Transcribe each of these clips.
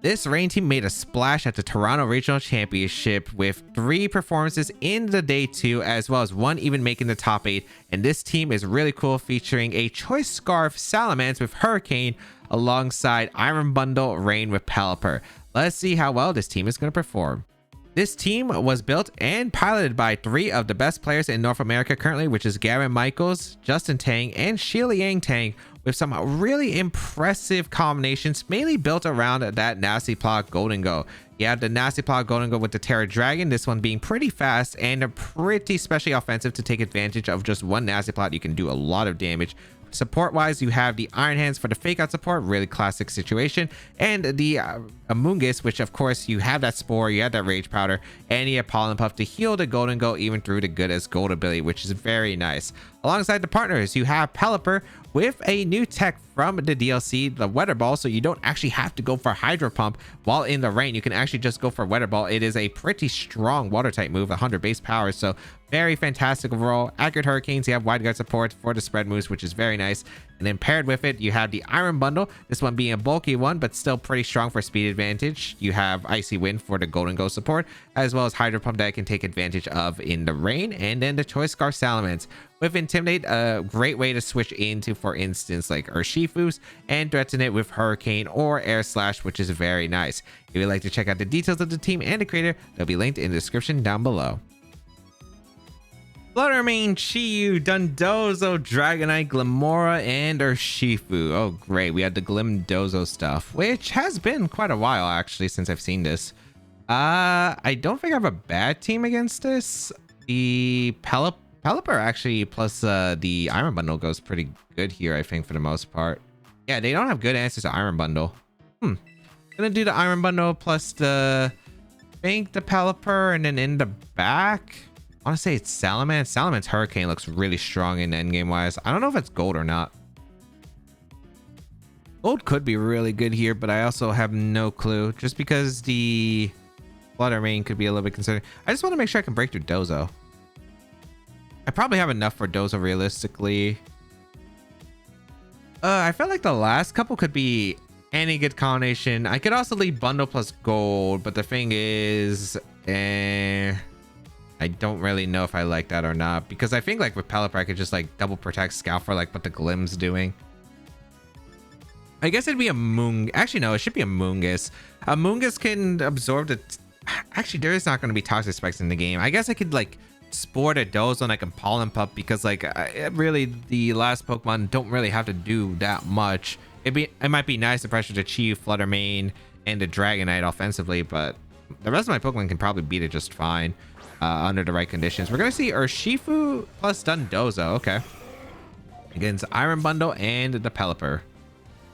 This Rain team made a splash at the Toronto Regional Championship with 3 performances in the day 2, as well as 1 even making the top 8. And this team is really cool, featuring a Choice Scarf Salamence with Hurricane alongside Iron Bundle Rain with Pelipper. Let's see how well this team is going to perform. This team was built and piloted by 3 of the best players in North America currently, which is Gavin Michaels, Justin Tang, and Sheila Yang Tang, with some really impressive combinations, mainly built around that Nasty Plot Golden Go. You have the Nasty Plot Golden Go with the Terra Dragon, this one being pretty fast and pretty specially offensive to take advantage of just one Nasty Plot. You can do a lot of damage. Support wise, you have the Iron Hands for the fake out support, really classic situation, and the Amoonguss, which of course you have that Spore, you have that Rage Powder, and you have Pollen Puff to heal the Golden Go even through the Good as Gold ability, which is very nice. Alongside the partners, you have Pelipper with a new tech from the DLC, the Weather Ball, so you don't actually have to go for Hydro Pump while in the rain. You can actually just go for Weather Ball. It is a pretty strong water type move, 100 base power, so very fantastic overall. Accurate Hurricanes, you have Wide Guard support for the spread moves, which is very nice. And then paired with it, you have the Iron Bundle, this one being a bulky one, but still pretty strong for speed advantage. You have Icy Wind for the Golden Go support, as well as Hydro Pump that I can take advantage of in the rain. And then the Choice Scarf Salamence with Intimidate, a great way to switch into, for instance, like Urshifu's, and threaten it with Hurricane or Air Slash, which is very nice. If you'd like to check out the details of the team and the creator, they'll be linked in the description down below. Fluttermane, Chiyu, Dundozo, Dragonite, Glimora, and Urshifu. Oh, great. We had the Glimdozo stuff, which has been quite a while, actually, since I've seen this. I don't think I have a bad team against this. The Pelipper, actually, plus the Iron Bundle goes pretty good here, I think, for the most part. Yeah, they don't have good answers to Iron Bundle. Gonna do the Iron Bundle plus the, I think, the Pelipper, and then in the back, I want to say it's Salamence. Salamence Hurricane looks really strong in endgame wise. I don't know if it's gold or not. Gold could be really good here, but I also have no clue. Just because the Fluttermane could be a little bit concerning. I just want to make sure I can break through Dozo. I probably have enough for Dozo realistically. I felt like the last couple could be any good combination. I could also leave Bundle plus Gold, but the thing is, I don't really know if I like that or not, because I think like with Pelipper I could just like double protect Scout for like what the Glim's doing. I guess it'd be a Moon. Actually, no, it should be a Moonguss. A Moonguss can absorb the. Actually, there is not going to be toxic spikes in the game. I guess I could like Spore a Dozo and I can Pollen Pup, because like really the last Pokemon don't really have to do that much. It might be nice to pressure the Chiyu, Fluttermane, and the Dragonite offensively, but the rest of my Pokemon can probably beat it just fine. Under the right conditions. We're gonna see Urshifu plus Dundozo. Okay, against Iron Bundle and the Pelipper.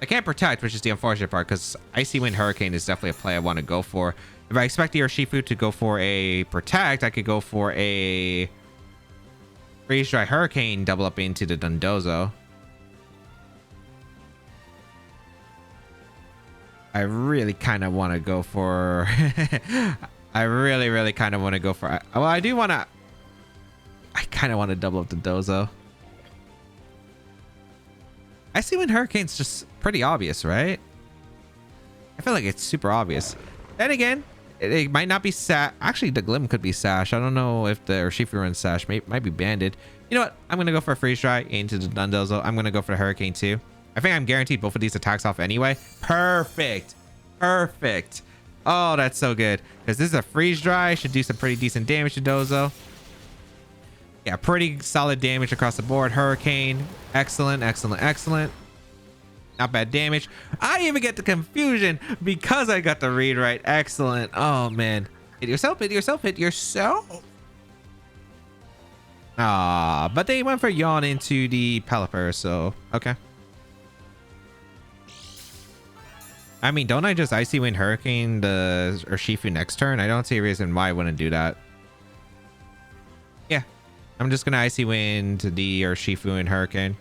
I can't protect, which is the unfortunate part, because Icy Wind Hurricane is definitely a play I want to go for. If I expect the Urshifu to go for a protect, I could go for a Freeze Dry Hurricane, double up into the Dundozo. I really kind of want to go for I really kind of want to go for, well, I do want to, I kind of want to double up the Dozo. I see when Hurricane's just pretty obvious, right? I feel like it's super obvious. Then again, it might not be actually the Glim could be Sash. I don't know if the Urshifu runs Sash, might be banded. You know what? I'm going to go for a Freeze Dry into the Dundozo. I'm going to go for the Hurricane too. I think I'm guaranteed both of these attacks off anyway. Perfect. Oh, that's so good, because this is a Freeze Dry. Should do some pretty decent damage to Dozo. Yeah, pretty solid damage across the board. Hurricane, excellent. Not bad damage. I even get the confusion because I got the read right. Excellent. Oh man, hit yourself. But they went for Yawn into the Pelipper, so okay. I mean, don't I just Icy Wind Hurricane the Urshifu next turn? I don't see a reason why I wouldn't do that. Yeah, I'm just gonna Icy Wind the Urshifu and Hurricane,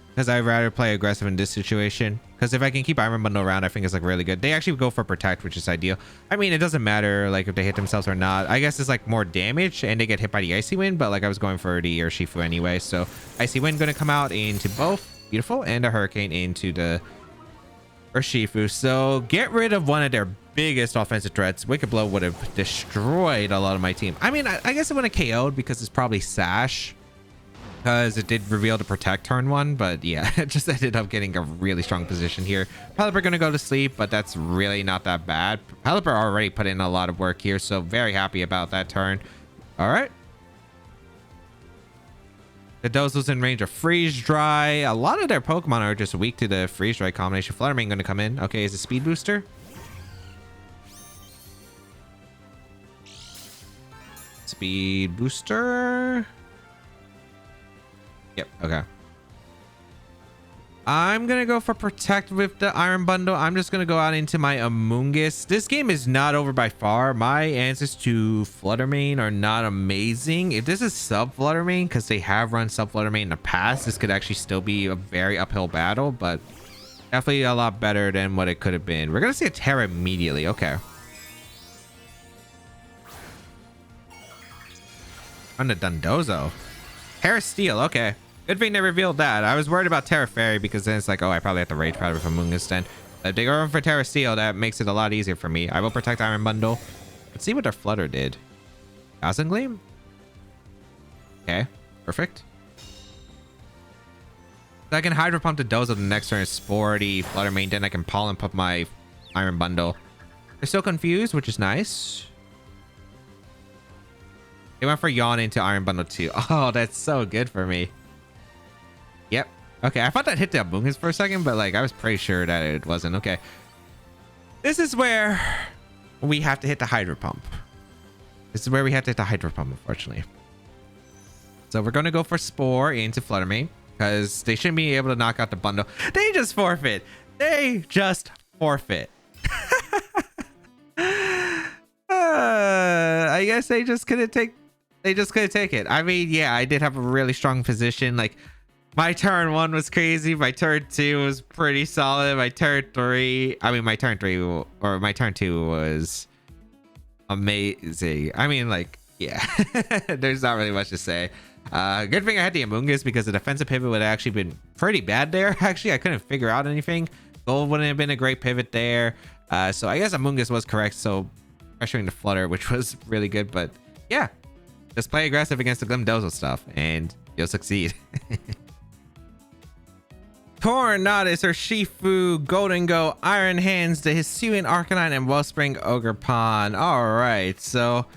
because I'd rather play aggressive in this situation. Because if I can keep Iron Bundle around, I think it's like really good. They actually go for Protect, which is ideal. I mean, it doesn't matter like if they hit themselves or not. I guess it's like more damage and they get hit by the Icy Wind, but like I was going for the Urshifu anyway. So Icy Wind gonna come out into both. Beautiful. And a Hurricane into the Shifu. So get rid of one of their biggest offensive threats. Wicked Blow would have destroyed a lot of my team. I mean, I guess it wouldn't have KO'd because it's probably Sash, because it did reveal to protect turn 1, but yeah, it just ended up getting a really strong position here. Pelipper gonna go to sleep, but that's really not that bad. Pelipper already put in a lot of work here, so very happy about that turn. All right. The Dozo's in range of Freeze Dry. A lot of their Pokemon are just weak to the Freeze Dry combination. Fluttermane gonna come in. Okay, is a Speed Booster? Speed Booster. Yep, okay. I'm gonna go for Protect with the Iron Bundle. I'm just gonna go out into my Amoonguss. This game is not over by far. My answers to Fluttermane are not amazing. If this is sub Fluttermane, because they have run sub Fluttermane in the past, this could actually still be a very uphill battle, but definitely a lot better than what it could have been. We're gonna see a Terra immediately. Okay. On the Dondozo. Terra Steel, okay. Good thing they revealed that. I was worried about Terra Fairy because then it's like, oh, I probably have to Rage Powder with Amoonguss then. But if they go for Terra Steel, that makes it a lot easier for me. I will protect Iron Bundle. Let's see what their Flutter did. Thousand Gleam? Okay, perfect. So I can Hydro Pump the Dozo the next turn, Spore the Fluttermane, then I can Pollen Pump my Iron Bundle. They're still confused, which is nice. They went for Yawn into Iron Bundle too. Oh, that's so good for me. Yep. Okay, I thought that hit the Amoonguss for a second, but like I was pretty sure that it wasn't. Okay. This is where we have to hit the Hydro Pump. This is where we have to hit the Hydro Pump, unfortunately. So we're going to go for Spore into Fluttermane because they shouldn't be able to knock out the bundle. They just forfeit. They just forfeit. I guess they just couldn't take it. I mean, yeah, I did have a really strong position. Like my turn 1 was crazy. My turn 2 was pretty solid. My turn 3 was amazing. I mean, like, yeah, there's not really much to say. Good thing I had the Amoonguss because the defensive pivot would have actually been pretty bad there. Actually, I couldn't figure out anything. Gold wouldn't have been a great pivot there. So I guess Amoonguss was correct. So pressuring the Flutter, which was really good. But yeah, just play aggressive against the Glimdozo stuff and you'll succeed. Tornadus or Shifu, Golden Go, Iron Hands, the Hisuian Arcanine, and Wellspring Ogerpon. Alright, so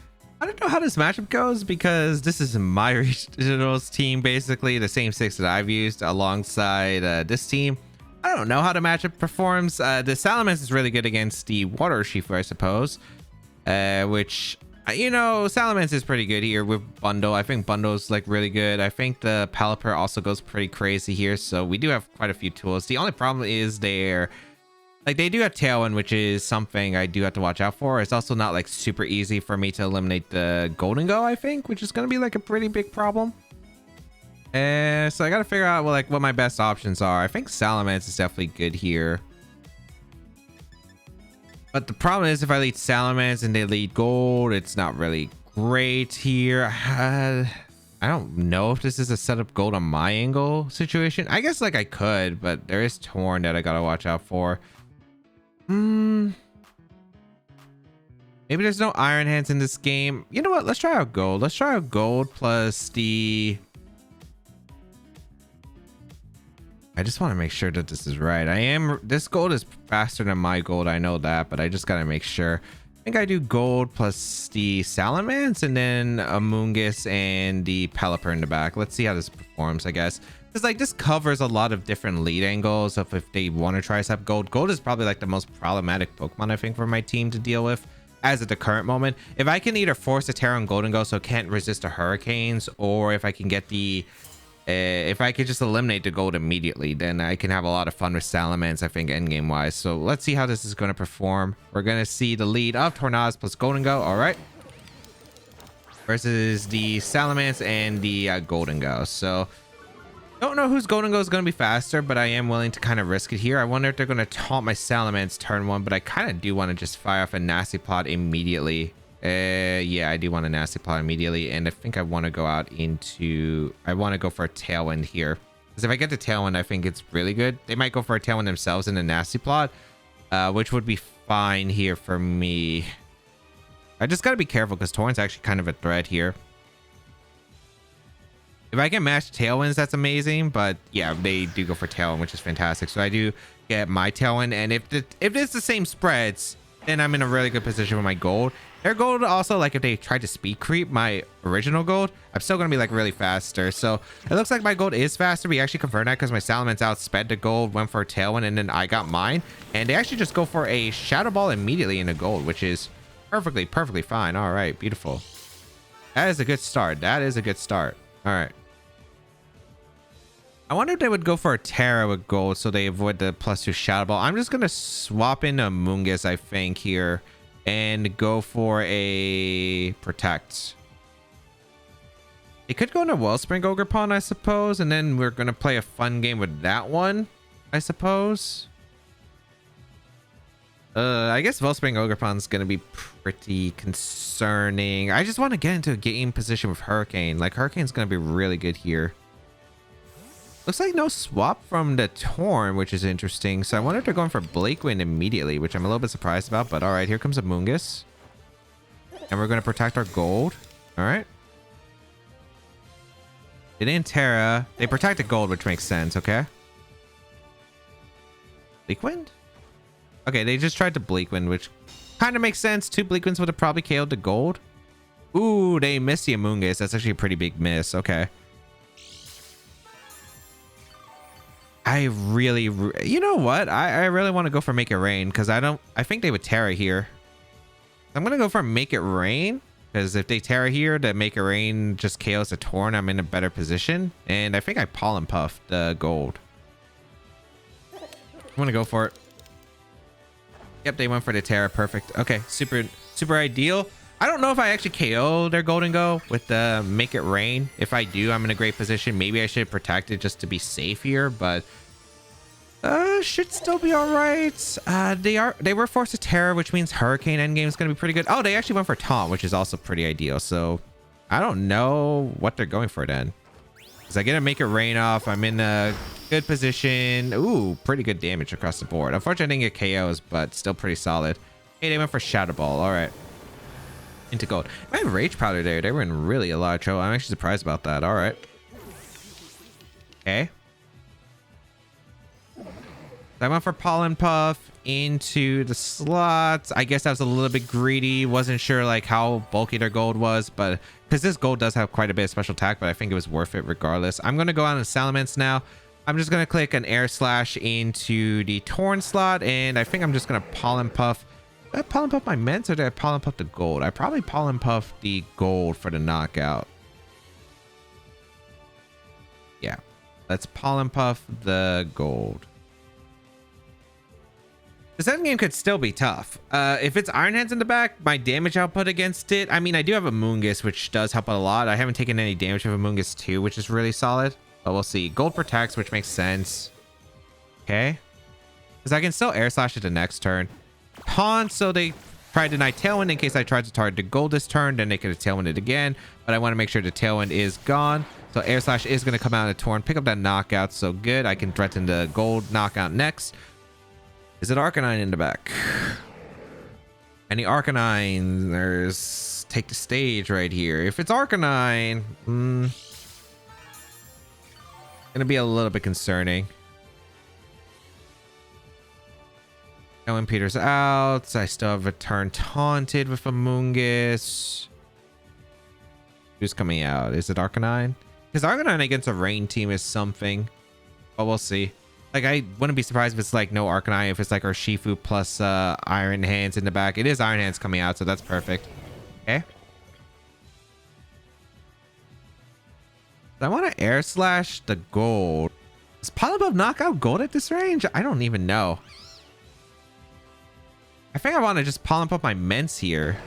I don't know how this matchup goes because this is my regionals team, basically the same 6 that I've used alongside this team. I don't know how the matchup performs. The Salamence is really good against the Water Shifu, I suppose, which, you know, Salamence is pretty good here with Bundle. I think Bundle's like really good. I think the Pelipper also goes pretty crazy here, so we do have quite a few tools. The only problem is they do have Tailwind, which is something I do have to watch out for. It's also not like super easy for me to eliminate the Golden Go, I think, which is going to be like a pretty big problem. So I got to figure out what my best options are. I think Salamence is definitely good here. But the problem is if I lead Salamence and they lead Gold, it's not really great here. I don't know if this is a setup Gold on my angle situation. I guess like I could, but there is Torn that I got to watch out for. Maybe there's no Iron Hands in this game. You know what? Let's try out Gold. Let's try out Gold plus the... I just want to make sure that this is right. This Gold is faster than my Gold. I know that, but I just got to make sure. I think I do Gold plus the Salamence and then Amoonguss and the Pelipper in the back. Let's see how this performs, I guess. Because like this covers a lot of different lead angles of if they want to try to have Gold. Gold is probably like the most problematic Pokemon, I think, for my team to deal with as at the current moment. If I can either force a Terra on Golden Go so it can't resist the Hurricanes, or if I can get the... if I could just eliminate the Gold immediately, then I can have a lot of fun with Salamence, I think, endgame wise. So let's see how this is going to perform. We're going to see the lead of Tornadus plus Golden Go. All right. Versus the Salamence and the Golden Go. So don't know whose Golden Go is going to be faster, but I am willing to kind of risk it here. I wonder if they're going to taunt my Salamence turn 1, but I kind of do want to just fire off a Nasty Plot immediately. Yeah, I do want a Nasty Plot immediately, and I think I want to go out into... I want to go for a Tailwind here. Because if I get the Tailwind, I think it's really good. They might go for a Tailwind themselves and a Nasty Plot. which would be fine here for me. I just gotta be careful because Torrent's actually kind of a threat here. If I can match Tailwinds, that's amazing. But yeah, they do go for Tailwind, which is fantastic. So I do get my Tailwind. And if it's the same spreads, then I'm in a really good position with my gold. Their gold also, like if they tried to speed creep my original gold, I'm still going to be like really faster. So it looks like my gold is faster. We actually confirmed that because my Salamence outsped the gold, went for a Tailwind, and then I got mine. And they actually just go for a Shadow Ball immediately in a gold, which is perfectly fine. All right, beautiful. That is a good start. That is a good start. All right. I wonder if they would go for a Terra with gold so they avoid the +2 Shadow Ball. I'm just going to swap in a Mungus, I think, here and go for a Protect. It could go into Wellspring Ogerpon, I suppose, and then we're going to play a fun game with that one, I suppose. I guess Wellspring Ogerpon is going to be pretty concerning. I just want to get into a game position with Hurricane. Like, Hurricane's going to be really good here. Looks like no swap from the Torn, which is interesting. So I wonder if they're going for Blakewind immediately, which I'm a little bit surprised about. But all right, here comes a Mungus. And we're going to protect our gold. All right. They didn't Terra. They protected gold, which makes sense. Okay. Blakewind? Okay, they just tried to Blakewind, which kind of makes sense. 2 Blakewinds would have probably KO'd the gold. Ooh, they missed the Amoonguss. That's actually a pretty big miss. Okay. I really, you know what? I really want to go for Make It Rain because I think they would Terra here. I'm going to go for Make It Rain because if they Terra here, the Make It Rain just KOs the Torn. I'm in a better position. And I think I Pollen Puff the gold. I'm going to go for it. Yep, they went for the Terra. Perfect. Okay, super ideal. I don't know if I actually KO their Golden Go with the Make It Rain. If I do, I'm in a great position. Maybe I should protect it just to be safe here, but should still be all right. They were forced to Terra, which means Hurricane endgame is going to be pretty good. Oh, they actually went for Taunt, which is also pretty ideal. So I don't know what they're going for then. Because I get to Make It Rain off. I'm in a good position. Ooh, pretty good damage across the board. Unfortunately, I didn't get KOs, but still pretty solid. Hey, they went for Shadow Ball. All right. Into gold. I have Rage Powder there. They were in really a lot of trouble. I'm actually surprised about that. All right. Okay. I went for Pollen Puff into the slots. I guess I was a little bit greedy. Wasn't sure like how bulky their gold was, but because this gold does have quite a bit of special attack, but I think it was worth it regardless. I'm going to go on the Salamence now. I'm just going to click an Air Slash into the Torn slot, and I think I'm just going to Pollen Puff. Did I Pollen Puff my Ments or did I Pollen Puff the gold? I probably Pollen Puff the gold for the knockout. Yeah. Let's Pollen Puff the gold. The second game could still be tough. If it's Iron Hands in the back, my damage output against it... I mean, I do have a Moongus, which does help a lot. I haven't taken any damage with a Moongus too, which is really solid. But we'll see. Gold protects, which makes sense. Okay. Because I can still Air Slash it the next turn. Taunt, so they tried to deny Tailwind in case I tried to target the gold this turn. Then they could have Tailwind it again. But I want to make sure the Tailwind is gone. So Air Slash is going to come out of the Torn. Pick up that knockout. So good. I can threaten the gold knockout next. Is it Arcanine in the back? Any Arcanines? Take the stage right here. If it's Arcanine, gonna be a little bit concerning. Ellen Peters out. I still have a turn taunted with a Moongus. Who's coming out? Is it Arcanine? Because Arcanine against a rain team is something. But we'll see. Like, I wouldn't be surprised if it's like no Arcanine, if it's like Urshifu plus Iron Hands in the back. It is Iron Hands coming out, so that's perfect. Okay. I want to Air Slash the gold. Does Pollen Puff knock out gold at this range? I don't even know. I think I want to just Pollen Puff my Ments here.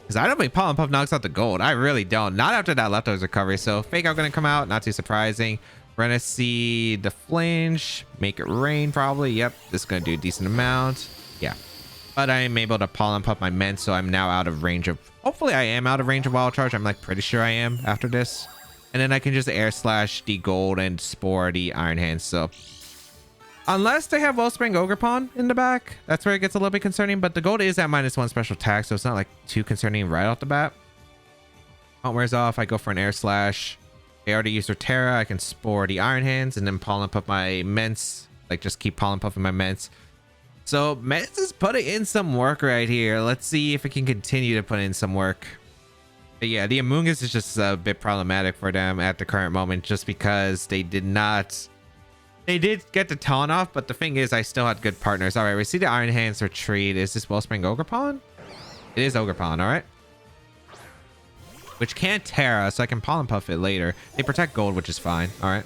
Because I don't think Pollen Puff knocks out the gold. I really don't. Not after that Leftovers recovery. So Fake Out going to come out. Not too surprising. We're going to see the Flinch. Make It Rain probably. Yep. This is going to do a decent amount. Yeah. But I am able to Pollen Puff my Ments. So I'm now out of range of... Hopefully I am out of range of Wild Charge. I'm like pretty sure I am after this. And then I can just Air Slash the gold and Spore the Iron Hands. So Unless they have Wellspring Ogerpon in the back. That's where it gets a little bit concerning. But the gold is at -1 special attack, so it's not like too concerning right off the bat. Taunt wears off. I go for an Air Slash. I already used Terra. I can Spore the Iron Hands and then Pollen Puff my Ments. Like, just keep Pollen Puffing my Ments. So, Ments is putting in some work right here. Let's see if it can continue to put in some work. But yeah, the Amoonguss is just a bit problematic for them at the current moment just because they did not... They did get the taunt off, but the thing is, I still had good partners. All right, we see the Iron Hands retreat. Is this Wellspring Ogerpon? It is Ogerpon, all right. Which can't Terra, so I can Pollen Puff it later. They protect gold, which is fine. All right.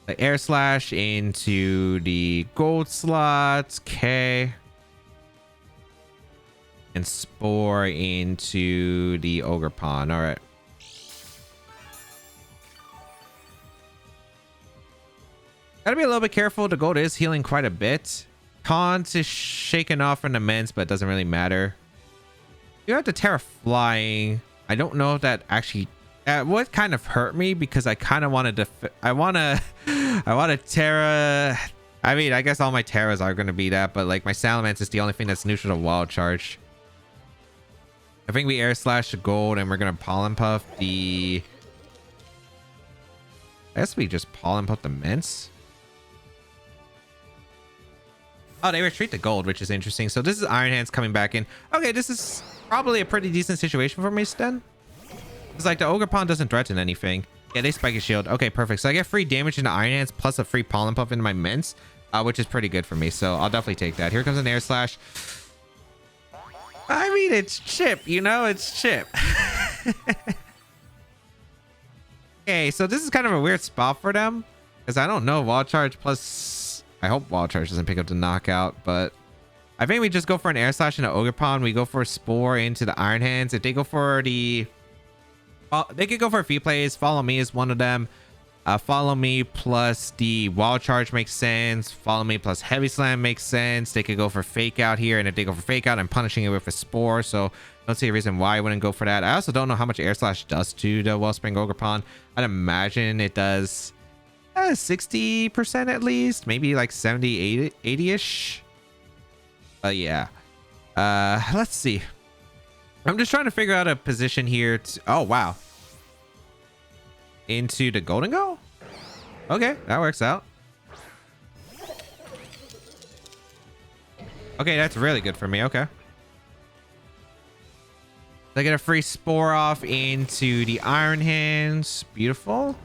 The Air Slash into the gold slots. Okay. And Spore into the Ogerpon. All right. Gotta be a little bit careful. The gold is healing quite a bit. Taunt is shaken off from the Ments, but it doesn't really matter. You have the Terra flying. I don't know if that actually would kind of hurt me because I kind of wanted to. I want to Terra. I mean, I guess all my Terras are going to be that, but like my Salamence is the only thing that's neutral to Wild Charge. I think we Air Slash the gold and we're going to Pollen Puff the. I guess we just Pollen Puff the Ments. Oh, they retreat the gold, which is interesting. So this is Iron Hands coming back in. Okay, this is probably a pretty decent situation for me then. It's like the Ogerpon doesn't threaten anything. Yeah, they spike his shield. Okay, perfect. So I get free damage into Iron Hands plus a free Pollen Puff into my Ments, which is pretty good for me. So I'll definitely take that. Here comes an Air Slash. I mean, it's Chip, you know? It's Chip. Okay, so this is kind of a weird spot for them. Because I don't know. Wild Charge plus... I hope Wild Charge doesn't pick up the knockout, but I think we just go for an Air Slash into Ogerpon. We go for a Spore into the Iron Hands. If they go for the... they could go for a few plays. Follow Me is one of them. Follow Me plus the Wild Charge makes sense. Follow Me plus Heavy Slam makes sense. They could go for Fake Out here, and if they go for Fake Out, I'm punishing it with a Spore, so I don't see a reason why I wouldn't go for that. I also don't know how much Air Slash does to the Wellspring Ogerpon. I'd imagine it does 60% at least, maybe like 70, 80-ish. But yeah, let's see. I'm just trying to figure out a position here. Oh, wow. Into the Golden Go? Okay, that works out. Okay, that's really good for me. Okay. I get a free Spore off into the Iron Hands. Beautiful.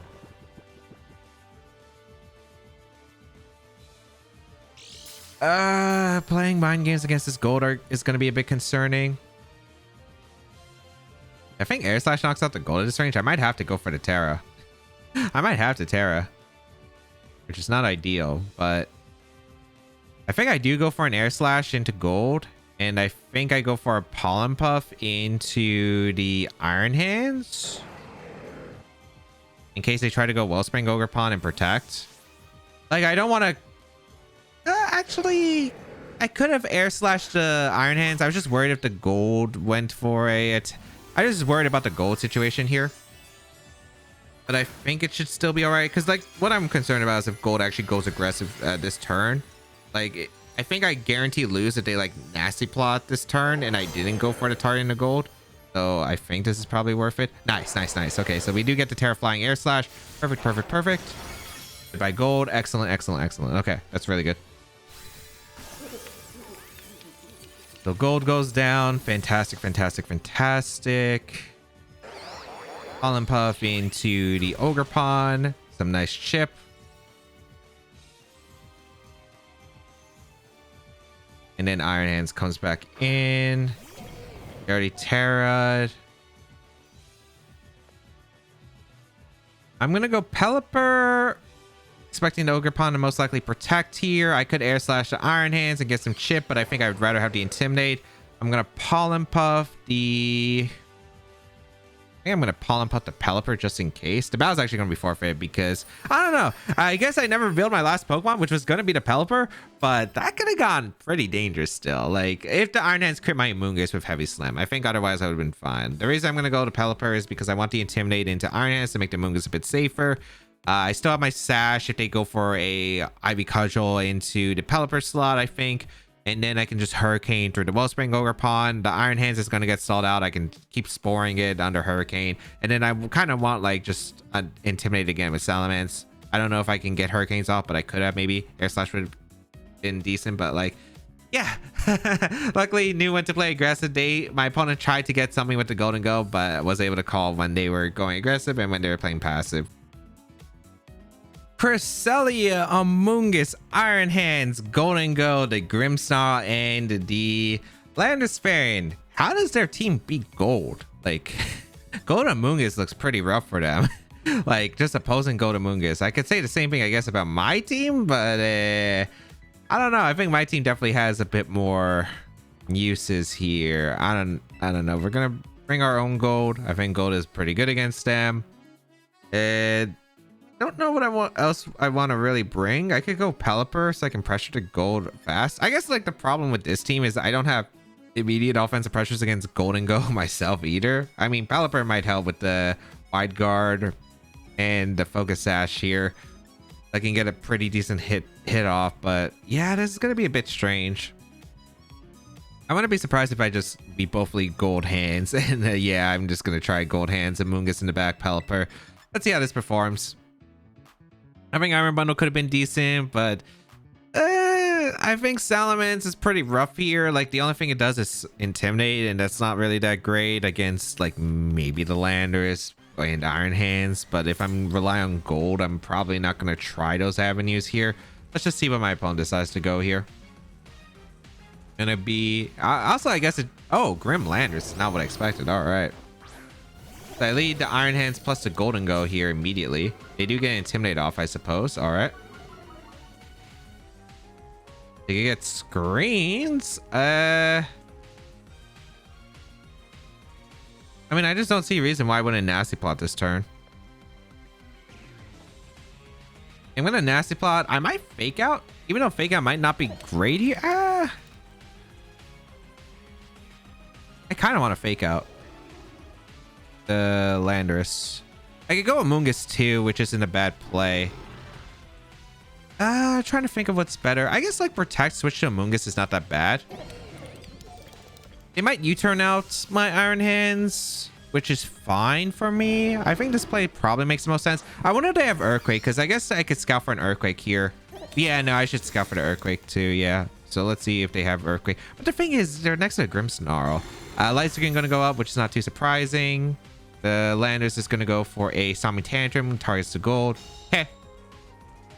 Playing mind games against this gold is going to be a bit concerning. I think Air Slash knocks out the gold at this range. I might have to go for the Terra. I might have to Terra, which is not ideal, but I think I do go for an Air Slash into gold, and I think I go for a Pollen Puff into the Iron Hands in case they try to go Wellspring Ogerpon and protect. Like, I don't want to... actually, I could have Air Slashed the Iron Hands. I was just worried if the gold went for it. I was just worried about the gold situation here. But I think it should still be all right. Because, like, what I'm concerned about is if gold actually goes aggressive this turn. Like, I think I guarantee lose if they, like, nasty plot this turn and I didn't go for the target in the gold. So I think this is probably worth it. Nice, nice, nice. Okay, so we do get the Terra Flying Air Slash. Perfect, perfect, perfect. Goodbye gold. Excellent, excellent, excellent. Okay, that's really good. So gold goes down. Fantastic, fantastic, fantastic. Pollen Puff into the Ogerpon. Some nice chip. And then Iron Hands comes back in. Already Terra'd. I'm going to go Pelipper. Expecting the Ogerpon to most likely protect here. I could Air Slash the Iron Hands and get some chip, but I think I would rather have the Intimidate. I'm going to Pollen Puff the... I think I'm going to Pollen Puff the Pelipper just in case. The battle's actually going to be forfeited because, I don't know. I guess I never revealed my last Pokemon, which was going to be the Pelipper, but that could have gone pretty dangerous still. Like, if the Iron Hands crit my Amoonguss with Heavy Slam, I think otherwise I would have been fine. The reason I'm going to go to Pelipper is because I want the Intimidate into Iron Hands to make the Amoonguss a bit safer. I still have my Sash if they go for a Ivy Cudgel into the Pelipper slot, I think. And then I can just Hurricane through the Wellspring Ogre Pond. The Iron Hands is going to get stalled out. I can keep sporing it under Hurricane. And then I kind of want like just Intimidate again with Salamence. I don't know if I can get Hurricanes off, but I could have maybe. Air Slash would have been decent, but like, yeah. Luckily, knew when to play aggressive. My opponent tried to get something with the Golden Go, but was able to call when they were going aggressive and when they were playing passive. Cresselia, Amoonguss, Iron Hands, Golden Go, the Grimmsnarl, and the Landorus. How does their team beat Gold? Like, Gold Amoonguss looks pretty rough for them. Like, just opposing Gold Amoonguss. I could say the same thing, I guess, about my team, but I don't know. I think my team definitely has a bit more uses here. I don't know. We're gonna bring our own Gold. I think Gold is pretty good against them. Don't know what I want to really bring. I could go Pelipper so I can pressure to Gold fast. I guess like the problem with this team is I don't have immediate offensive pressures against Golden Go myself either. I mean, Pelipper might help with the wide guard and the focus sash here. I can get a pretty decent hit off, but yeah, this is gonna be a bit strange. I wouldn't be surprised if I just beat both lead Gold Hands, and yeah, I'm just gonna try Gold Hands and Amoonguss in the back Pelipper. Let's see how this performs. I think Iron Bundle could have been decent, but I think Salamence is pretty rough here. Like, the only thing it does is Intimidate, and that's not really that great against, like, maybe the Landorus and Iron Hands. But if I'm relying on Gold, I'm probably not going to try those avenues here. Let's just see what my opponent decides to go here. Gonna be... also, I guess oh, Grim Landorus. Not what I expected. All right. So I lead the Iron Hands plus the Golden Go here immediately. They do get Intimidate off, I suppose. All right. They can get screens. I mean, I just don't see a reason why I wouldn't Nasty Plot this turn. I'm gonna Nasty Plot. I might Fake Out, even though Fake Out might not be great here. I kind of want to Fake Out the Landorus. I could go Amoonguss too, which isn't a bad play. Trying to think of what's better. I guess like Protect, switch to Amoonguss is not that bad. They might U-turn out my Iron Hands, which is fine for me. I think this play probably makes the most sense. I wonder if they have Earthquake, because I guess I could scout for an Earthquake here. Yeah, no, I should scout for the Earthquake too, yeah. So let's see if they have Earthquake. But the thing is, they're next to the Grimmsnarl. Lights are going to go up, which is not too surprising. The Landorus is going to go for a Stomach Tantrum, targets the Gold. Hey,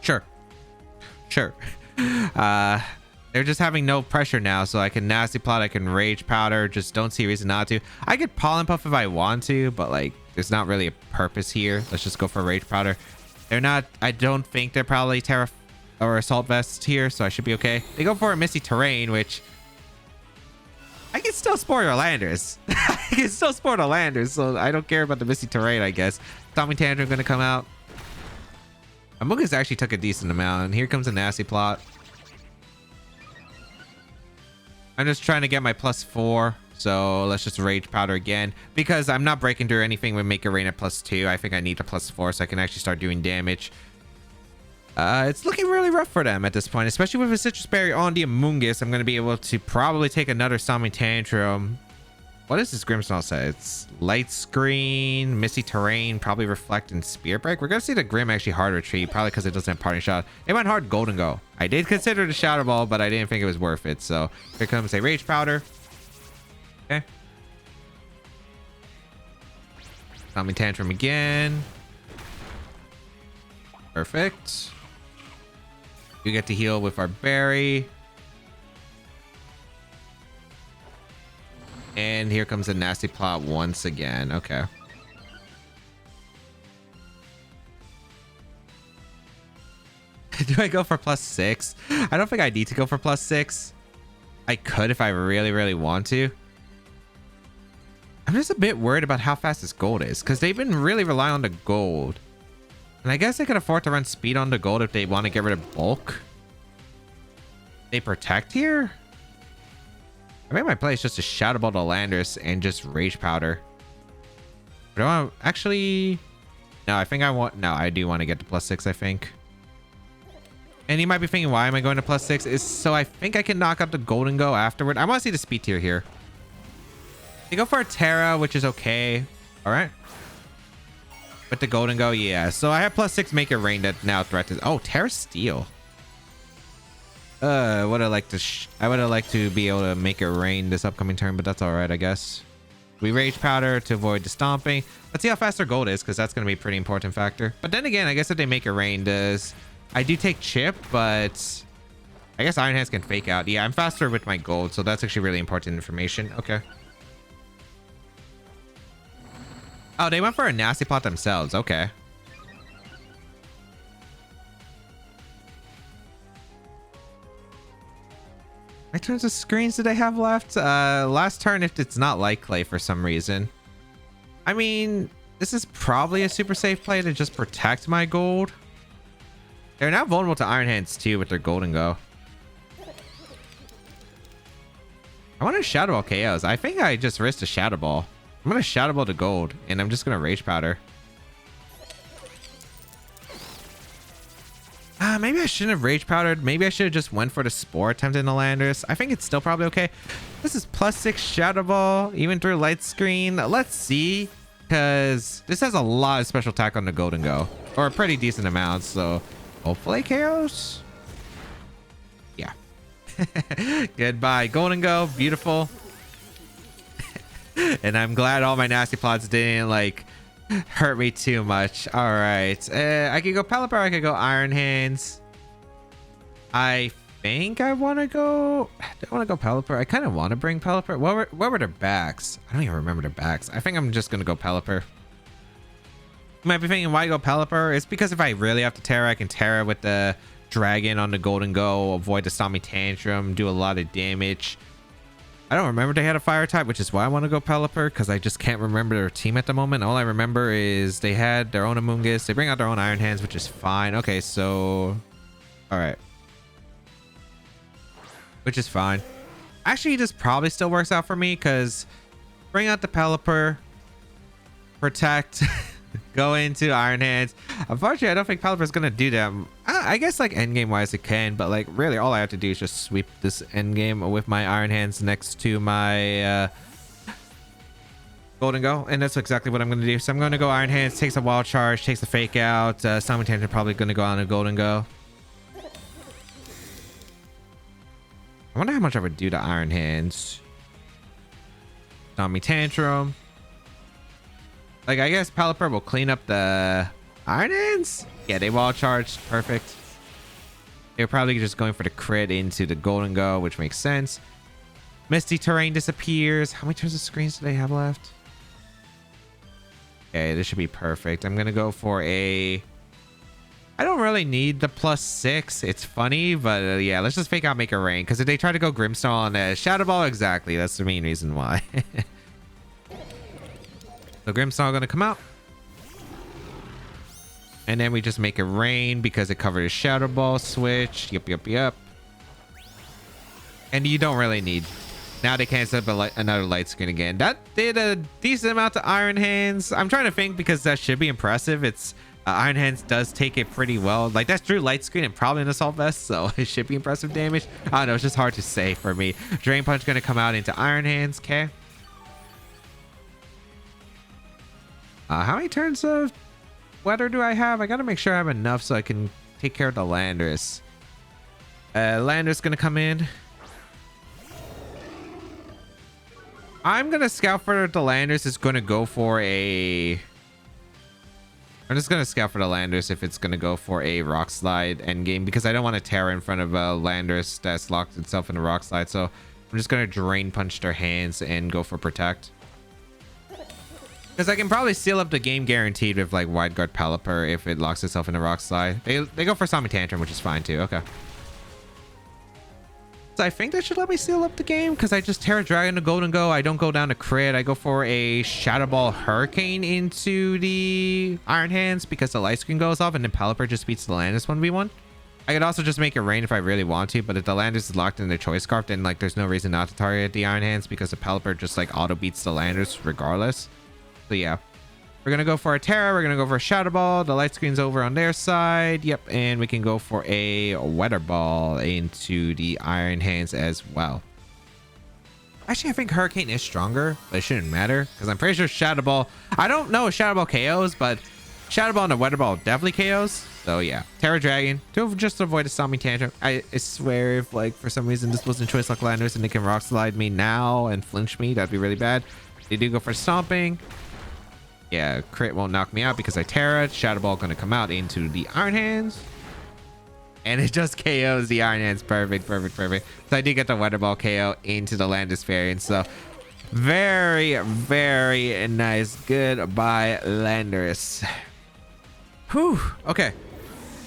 sure. They're just having no pressure now, so I can Nasty Plot, I can Rage Powder, just don't see a reason not to. I could Pollen Puff if I want to, but like, there's not really a purpose here. Let's just go for Rage Powder. They're not, I don't think they're probably Terra or Assault Vests here, so I should be okay. They go for a Misty Terrain, which I can still sport a Landorus. I can still sport a Landorus, so I don't care about the Misty Terrain, I guess. Tommy Tantrum gonna come out. Amoonguss actually took a decent amount, and here comes a Nasty Plot. I'm just trying to get my +4, so let's just Rage Powder again, because I'm not breaking through anything with Make It Rain at +2. I think I need a +4 so I can actually start doing damage. It's looking really rough for them at this point, especially with a Citrus Berry on the Amoonguss. I'm going to be able to probably take another Stomach Tantrum. What does this Grimmsnarl say? It's Light Screen, Misty Terrain, probably Reflect, and Spirit Break. We're going to see the Grim actually hard retreat, probably because it doesn't have Parting Shot. It went hard Golden Go. I did consider the Shadow Ball, but I didn't think it was worth it. So here comes a Rage Powder. Okay. Stomach Tantrum again. Perfect. We get to heal with our berry. And here comes a Nasty Plot once again. Okay. Do I go for +6? I don't think I need to go for +6. I could if I really, really want to. I'm just a bit worried about how fast this Gold is, because they've been really relying on the Gold. And I guess they could afford to run speed on the Gold if they want to get rid of bulk. They Protect here? I think my play is just to Shadow Ball the Landorus and just Rage Powder. But I want to actually... No, I think I want... No, I do want to get to +6, I think. And you might be thinking, why am I going to +6? Is so I think I can knock out the Golden Go afterward. I want to see the speed tier here. They go for a Terra, which is okay. All right. With the Golden Go, yeah. So I have +6 Make It Rain that now threatens... Oh, Terra Steel. I would have liked to be able to Make It Rain this upcoming turn, but that's all right, I guess. We Rage Powder to avoid the stomping. Let's see how fast their gold is, because that's going to be a pretty important factor. But then again, I guess if they Make It Rain, I do take chip, but I guess Iron Hands can fake out. Yeah, I'm faster with my gold, so that's actually really important information. Okay. Oh, they went for a nasty plot themselves. Okay. How many turns of screens do they have left? Last turn if it's not like clay for some reason. I mean, this is probably a super safe play to just protect my gold. They're now vulnerable to Iron Hands too with their Golden Go. I want to Shadow Ball KOs. I think I just risked a Shadow Ball. I'm going to Shadow Ball to gold, and I'm just going to Rage Powder. Maybe I shouldn't have Rage Powdered. Maybe I should have just went for the Spore attempt in the Landers. I think it's still probably okay. This is +6 Shadow Ball, even through Light Screen. Let's see, because this has a lot of special attack on the Golden Go, or a pretty decent amount, so hopefully KOs. Yeah. Goodbye, Golden Go. Beautiful. And I'm glad all my nasty plots didn't like hurt me too much. All right, I could go Pelipper, I could go Iron Hands. I think I want to go... Do I want to go Pelipper? I kind of want to bring Pelipper. What were their backs? I don't even remember their backs. I think I'm just gonna go Pelipper. You might be thinking, why go Pelipper? It's because if I really have to Terra, I can Terra with the Dragon on the Golden Go, avoid the Stompy Tantrum, do a lot of damage. I don't remember they had a fire type, which is why I want to go Pelipper, because I just can't remember their team at the moment. All I remember is they had their own Amoonguss. They bring out their own Iron Hands, which is fine. Okay, so... All right. Which is fine. Actually, this probably still works out for me, because bring out the Pelipper, protect, go into Iron Hands. Unfortunately, I don't think Pelipper is going to do them. I guess like endgame wise it can, but like really all I have to do is just sweep this endgame with my Iron Hands next to my Golden Go, and that's exactly what I'm going to do. So I'm going to go Iron Hands, takes a Wild Charge, takes a Fake Out. Stompy Tantrum probably going to go on a Golden Go. I wonder how much I would do to Iron Hands. Stompy Tantrum. Like, I guess Pelipper will clean up the Iron Hands? Yeah, they Wild Charged. Perfect. They're probably just going for the crit into the Golden Go, which makes sense. Misty Terrain disappears. How many turns of screens do they have left? Okay, this should be perfect. I'm going to go for a... I don't really need the +6. It's funny, but yeah, let's just fake out Make It Rain. Because if they try to go Grimstone on a Shadow Ball, exactly. That's the main reason why. So Grimstone going to come out. And then we just Make It Rain because it covered a Shadow Ball switch. Yep. And you don't really need... Now they can't set up another light screen again. That did a decent amount to Iron Hands. I'm trying to think because that should be impressive. It's Iron Hands does take it pretty well. Like that's true light screen and probably an Assault Vest, so it should be impressive damage. I don't know. It's just hard to say for me. Drain Punch going to come out into Iron Hands. Okay. How many turns of weather do I have? I got to make sure I have enough so I can take care of the Landers. Landers going to come in. I'm going to scout for the Landers. It's going to go for a... I'm just going to scout for the Landers if it's going to go for a Rock Slide endgame because I don't want to Terra in front of a Landers that's locked itself in a Rock Slide. So I'm just going to Drain Punch their hands and go for Protect. Because I can probably seal up the game guaranteed with like Wide Guard Pelipper if it locks itself in a Rock Slide. They go for Stompy Tantrum, which is fine too. Okay. So I think that should let me seal up the game because I just Terra Dragon to Golden Go. I don't go down to crit. I go for a Shadow Ball Hurricane into the Iron Hands because the light screen goes off and then Pelipper just beats the Landis 1v1. I could also just Make It Rain if I really want to, but if the Landis is locked in the Choice Scarf, then like there's no reason not to target the Iron Hands because the Pelipper just like auto beats the Landis regardless. So yeah. We're going to go for a Terra. We're going to go for a Shadow Ball. The light screen's over on their side. Yep. And we can go for a Weather Ball into the Iron Hands as well. Actually, I think Hurricane is stronger, but it shouldn't matter because I'm pretty sure Shadow Ball. I don't know if Shadow Ball KOs, but Shadow Ball and the Weather Ball definitely KOs. So yeah, Terra Dragon to just avoid a stomping tantrum. I swear if like for some reason this wasn't Choice Luck Landers and they can Rock Slide me now and flinch me, that'd be really bad. They do go for stomping. Yeah, crit won't knock me out because I Terra. Shadow Ball gonna come out into the Iron Hands. And it just KOs the Iron Hands. Perfect, perfect, perfect. So I did get the Weather Ball KO into the Landis variant. So very, very nice. Goodbye, Landers. Whew. Okay.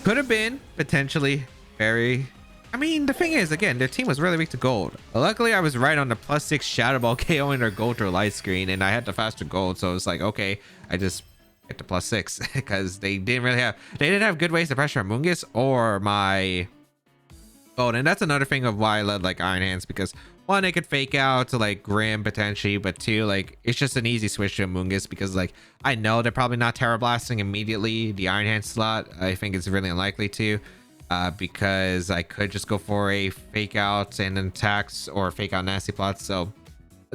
Could have been potentially very... I mean, the thing is, again, their team was really weak to gold. Luckily, I was right on the +6 Shadow Ball KOing their gold through light screen, and I had the faster gold, so it was like, okay, I just get the +6 because they didn't have good ways to pressure Amoonguss or my gold. And that's another thing of why I led like Iron Hands, because one, it could fake out to like Grim potentially, but two, like it's just an easy switch to Amoonguss because like I know they're probably not Terra Blasting immediately the Iron Hand slot. I think it's really unlikely to. Because I could just go for a fake out and attacks or fake out nasty plots, so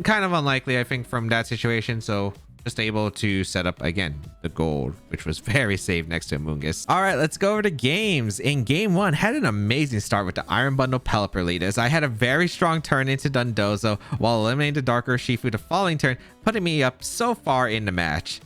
kind of unlikely I think from that situation. So just able to set up again the gold, which was very safe next to Amoonguss. All right, let's go over to games. In game one, had an amazing start with the Iron Bundle Pelipper leaders. I had a very strong turn into Dundozo while eliminating the Dark Urshifu the following turn, putting me up so far in the match.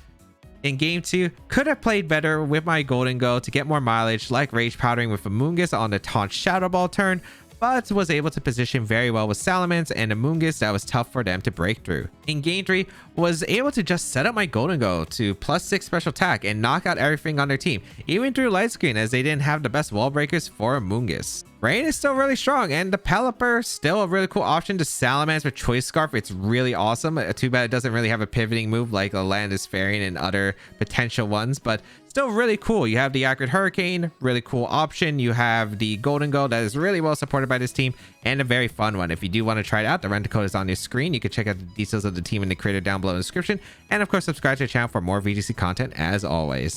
In game 2, could have played better with my Golden Go to get more mileage, like Rage Powdering with Amoonguss on the Taunt Shadow Ball turn, but was able to position very well with Salamence and Amoonguss that was tough for them to break through. In game 3, was able to just set up my Golden Go to +6 special attack and knock out everything on their team, even through light screen as they didn't have the best wall breakers for Amoonguss. Rain is still really strong, and the Pelipper still a really cool option to Salamence with Choice Scarf. It's really awesome. Too bad it doesn't really have a pivoting move like a Landis Variant and other potential ones, but still really cool. You have the Accurate Hurricane, really cool option. You have the Golden Go that is really well supported by this team, and a very fun one. If you do want to try it out, the rent code is on your screen. You can check out the details of the team and the creator down below in the description, and of course subscribe to the channel for more VGC content as always.